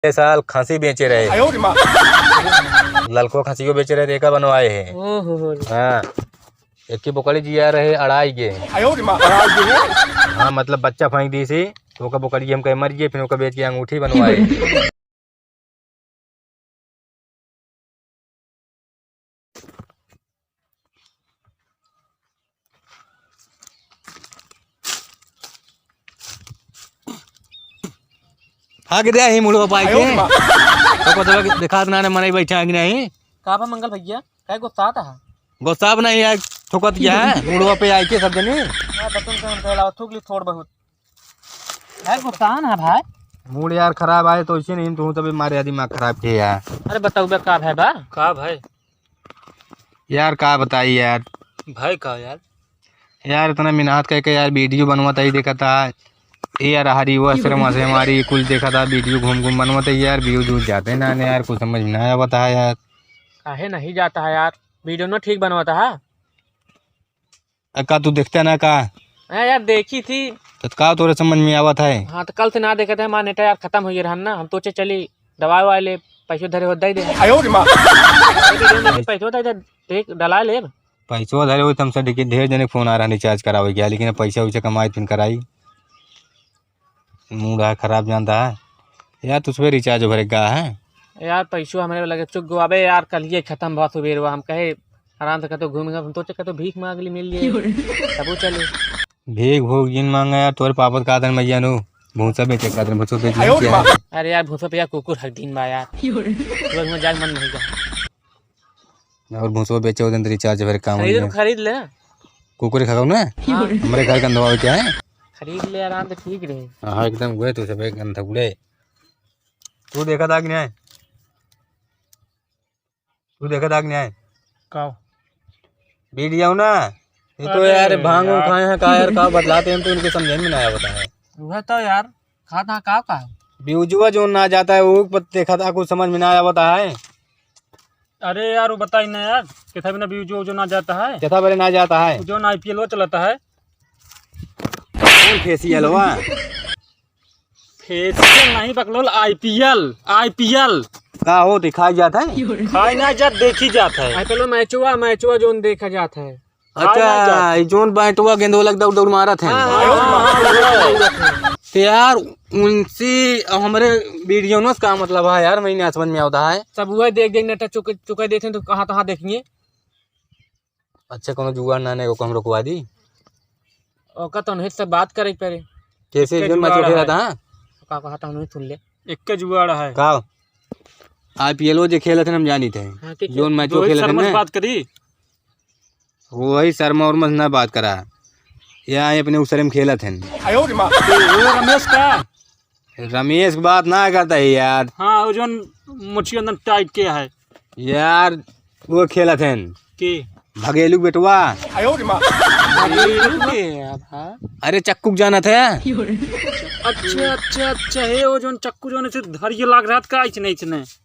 साल खसी बेचे रहे, ललको खसी को बेचे रहे थे, एका बनवाए हैं। हाँ, एक की बोकड़ी जिया रहे 2.5 के। हाँ मतलब बच्चा फेंक दी सी तो ओका बोकड़ी हम कहे मर गए, फिर ओका बेच के अंगूठी बनवाए। हाँ गिरा ही मुड़ो पाई के तो को तो दिखा ना मने बैठा कि नहीं का बा मंगल भैया काय गुस्सा था गुस्सा नहीं है ठोकत क्या है मुड़ो पे आई के सब जने। हां बतन के हम कहला थोकली थोड़ बहुत है गुस्सा ना भाई। मूड यार खराब आए तो इसी नहीं तू तभी मारे दिमाग खराब किया यार। अरे बताओ बे का है बा का भाई यार का बताई यार भाई का यार इतना मेहनत करके यार वीडियो बनवाता ही देखा था यार हरी वो शर्मा से हमारी कुल देखा था वीडियो घूम घूम बनवाते यार व्यूज व्यूज जाते ना यार कुछ समझ में आया बता यार। काहे नहीं जाता है यार वीडियो ना ठीक बनवाता है का तू देखता ना का यार देखी थी तो का तोरे समझ में आवत है। हाँ तो कल से ना देखे थे हमारा नेटा यार खत्म हो गया ना हम तो चली दवाई वाले पैसे धरे हो दे पैसे देख डला ले पैसों धरे हुए तुमसे ढेर जने फोन आ रहा रिचार्ज करावे गया लेकिन पैसा वैसा कमाई फिर कराई मूड है खराब जानता है यार तुझ पे रिचार्ज भरेगा है यार पैसों हमारे लगे चुक गो अबे यार कल ये खत्म बहुत सुबेर हुआ हम कहे आराम से कहते घूमेंगे हम तो कहते भीख मांग ली मिल गई तब चले भीख भूख जिन मांगा यार तोरे पापत का आदर मैया नु भूसा बेचे का आदर भूसा बेच अरे यार भूसा पे यार कुकुर हर दिन बा यार रोज में जाग मन नहीं जा और भूसा बेचे उधर रिचार्ज भरे काम खरीद ले कुकुर खाओ ना हमारे घर का दवा क्या है खरीद ले आराम से ठीक रहे। हाँ एकदम हुए तू सब एक थकुड़े तू देखा था कि नहीं तू देखा था कि नहीं का वीडियो ना ये तो यार भांग खाए हैं का यार का बतलाते हैं तो उनके समझ में नहीं आया बता है वह तो यार खाता का व्यूजुआ जो ना जाता है वो देखा था कुछ समझ में नहीं आया बता है। अरे यार वो बताई ना यार कितना बिना व्यू जो ना जाता है जथा बड़े ना जाता है जो ना IPL वो चलाता है फेसियल हुआ फेसियल नहीं पकड़ो IPL का हो दिखाई जाता है खाई ना जात देखी जाता है IPL मैचवा जोन देखा जाता है। अच्छा जोन बैटवा गेंदो लग दौड़ दौड़ मारा था तो यार उनसे हमारे वीडियो ना का मतलब है यार मैंने समझ में आता है सब वह देख नेटा चुका देते तो कहाँ देखेंगे। अच्छा कोनो जुआ नाने को हम रुकवा दी ओका तो नहीं सब बात करे पहले कैसे जोन मैच खेला था का कहा था नहीं सुन ले एक के जुआड़ा है का IPL जो खेला थे हम जानी थे जोन मैच खेला थे ना बात करी वही शर्मा और मत ना बात करा यहाँ अपने उसरे में खेला थे रमेश का रमेश की बात ना करता है यार। हाँ वो जो मुझे अंदर टाइट के है यार वो खेला थे कि भगेलू बेटवा अरे चक्कू जाना था अच्छा है वो जो चक्कू जो से धरिए लाग रहा का नहीं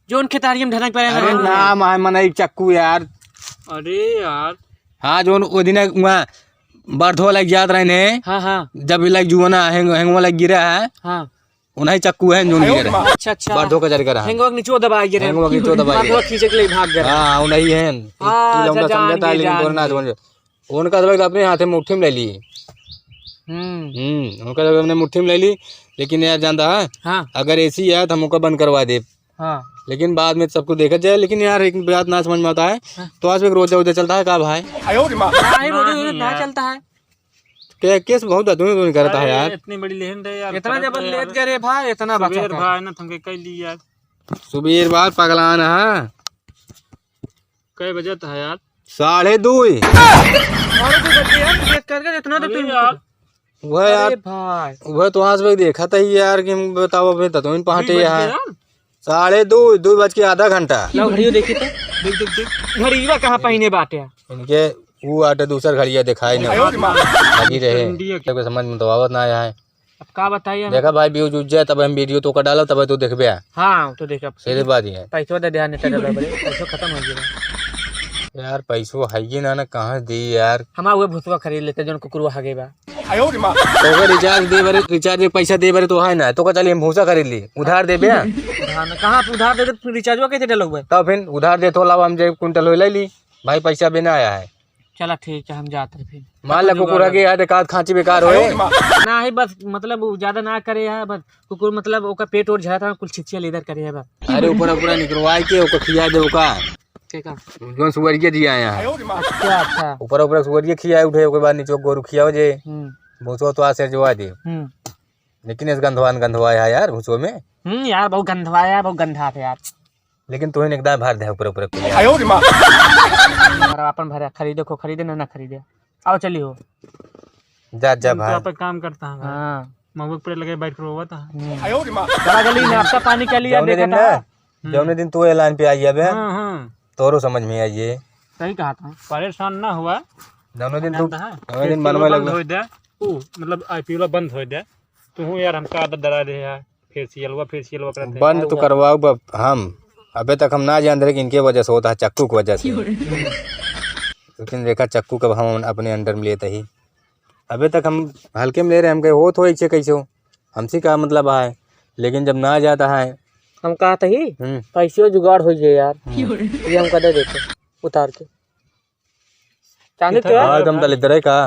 जोन खेतारियम ढनक पे अरे नाम है मनई चक्कू यार। अरे यार हाँ जोन वो दिन वहाँ बर्थो लग जात रहे ने हाँ जब लग जुआना हैंगवा लग गिरा है हाँ उन्हीं चक्कू है जोन गिरा अच्छा बर्थो का जरिका हैंगवा नीचे दबाई गिरे हैंगवा नीचे दबाई बर्थो खींचे के लिए भाग गया हाँ उन्हीं है लौंडा समझता है लेकिन तोरना समझ उनका दबाई अपने हाथ में मुट्ठी में ले ली उनका दबाई हमने मुट्ठी में ले ली लेकिन यार जानता है हाँ अगर ऐसी है तो हम उनका बंद करवा दे हाँ लेकिन बाद में सबको देखा जाए लेकिन यार एक बात ना समझ में आता है तो आज रोजा उधर चलता है का भाई चलता है क्या केस बहुत अधूरी करता है यार इतनी बड़ी लेहन दे यार इतना जब लेट करे भाई इतना बचा भाई ना तुमके कह ली यार सुबह बार पगलान है कई बजे है यार 2:30 इतना तो तुम यार वह यार भाई वह तो आज भी देखा था यार कि बताओ अभी तो इन पहाटे यार 2:30 2:02 घंटा घड़ियों देखी तो देख घड़िया कहाँ पहने बाटे इनके वो आटे दूसरा घड़िया दिखाई नहीं लगी रहे समझ में तो आवत ना आया है। अब का बताइए देखा भाई व्यूज उज जाए तब हम वीडियो तो डाला तब तो देखबे हाँ तो देखा सीधी बात है पैसों दे ध्यान पैसों खत्म हो गया यार पैसों है ना कहाँ दी यार हमारा वो भूसवा खरीद लेते जो कुकुरवा हगे बा तो रिचार्ज दे बारे रिचार्ज के पैसा दे बारे तो है ना, तो का चलिए हम भूसा खरीद ली, उधार दे बिया कहाँ उधार दे दे रिचार्ज कैसे डलोगे? तब फिर उधार दे तो लावा हम जे कुंटल ले ली भाई, पैसा बिना आया है। चला ठीक है हम जाते हैं फिर। मान ला कुकुर के याद एकाध खांची बेकार होए ना ही बस मतलब वो ज्यादा ना करे है, बस कुकुर मतलब ओका पेट और झड़ा था कुल छिछिया लेदर करे है बस। अरे ऊपर पूरा निकलवाई के ओका खिया दे ओका जोन सुअरिया जी आया है। अच्छा अच्छा ऊपर सुअरिया खिया उठे ओके बाद नीचे गोरु खियाओ जे भूसो तो आसे जोआ दे। लेकिन इस गंधवाया है यार भूसो में। यार बहुत गंधवाया, बहुत गंधा था यार। लेकिन तू एकदम भर दे ऊपर अपन भरा खरीदे को खरीदे ना खरीदे। आओ चलिए हो जा भाई पे काम करता है। हाँ मगुक पे लगे बैठ कर हुआ था। चला गली नाश्ता पानी के लिए देखा था। जौने दिन तू ऐलान पे आई है तोरो समझ में आइए। सही कहा था, परेशान ना हुआ। दोनों दिन मनवा लग मतलब आईपीएल बंद हो दे तू यार, हमका आदत डरा दे यार। फेशियल करते बंद तो करवाओ हम। अबे तक हम ना जान रहे कि इनके वजह से होता है, चक्कू की वजह से। लेकिन देखा चक्कू कब हम अपने अंडर में लेते ही। अबे तक हम हल्के में ले रहे हैं, हम कहे हो तो ऐसे कैसे हो, हमसे क्या मतलब है। लेकिन जब ना जाता है हम कहा था ही पैसे जुगाड़ हो जाए यार। ये हम कदे देते उतार के चांदी तो एकदम दलित का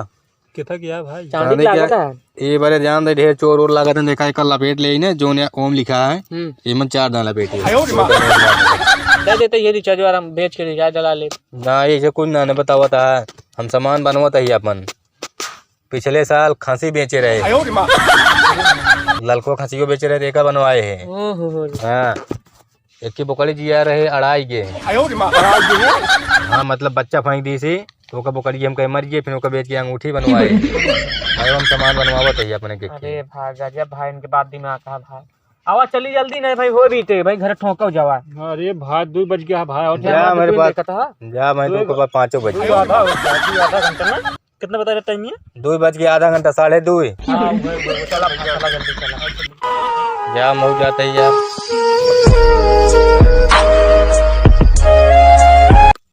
कितना किया भाई चांदी क्या ये बारे जान दे ढेर चोर और लागत देखा एक लपेट ले ने जो ने ओम लिखा है इमन 4 दाना लपेट दे देते ये रिचार्ज और हम बेच के रिचार्ज डला ले ना। ये कुछ ना बतावा था, हम सामान बनवाता ही अपन। पिछले साल खांसी बेचे रहे, ललको खांसी को बेचे रहे, देखा बनवाए हैं। हाँ एक की बोकड़ी जिया रहे अड़ाई गे। हाँ मतलब बच्चा फेंक दी सी तो का बोकड़ी हम कहीं मर गए, फिर ओका बेच के अंगूठी बनवाए। हम सामान बनवावत है अपने के। अरे भाई गजब भाई, इनके बाद दिमाग का भाई। आवा चली जल्दी नहीं भाई, हो भी थे भाई घर ठोको जावा। अरे भाई 2 बज गया भाई। और जा मेरे पास जा, मैं तो के पास 5 बजे आधा घंटा में कितना बता रहा टाइम है? 2 बज के आधा घंटा 2:30। चला जल्दी चला जा मऊ जाते ही यार।